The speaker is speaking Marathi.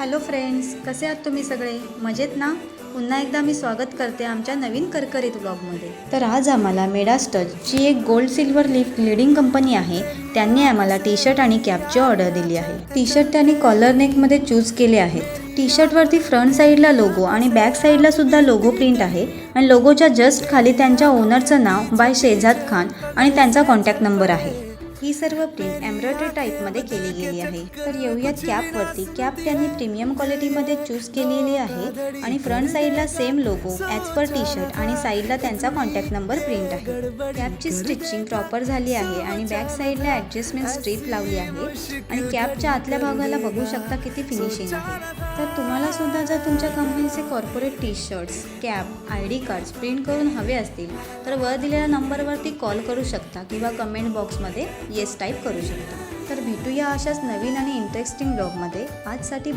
हॅलो फ्रेंड्स, कसे आहात तुम्ही सगळे? मजेत ना? पुन्हा एकदा मी स्वागत करते आमच्या नवीन करकरीत व्लॉगमध्ये. तर आज आम्हाला मेडास टच जी एक gold silver leaf leading company आहे, त्यांनी आम्हाला टी शर्ट आणि कॅपची ऑर्डर दिली आहे. टी शर्ट त्यांनी कॉलर नेकमध्ये चूज केले आहेत. टी शर्टवरती फ्रंट साईडला लोगो आणि बॅक साईडला सुद्धा लोगो प्रिंट आहे आणि लोगोच्या जस्ट खाली त्यांच्या ओनरचं नाव बाय शेजाद खान आणि त्यांचा कॉन्टॅक्ट नंबर आहे. ही सर्व प्रिंट एम्ब्रॉयडरी टाईपमध्ये केली गेली आहे. तर येऊयात कॅपवरती. कॅप त्यांनी प्रीमियम क्वालिटीमध्ये चूज केलेली आहे आणि फ्रंट साईडला same logo as per T shirt आणि साईडला त्यांचा कॉन्टॅक्ट नंबर प्रिंट आहे. कॅपची स्टिचिंग प्रॉपर झाली आहे आणि बॅक साईडला ॲडजस्टमेंट स्ट्रीप लावली आहे आणि कॅपच्या आतल्या भागाला बघू शकता किती फिनिशिंग आहे. तर तुम्हाला सुद्धा जर तुमच्या कंपनीचे corporate T shirts, cap, ID cards print करून हवे असतील तर वर दिलेल्या नंबरवरती कॉल करू शकता किंवा कमेंट बॉक्समध्ये येस टाईप करू शकता. तर भेटूया अशाच नवीन आणि इंटरेस्टिंग ब्लॉगमध्ये. आजसाठी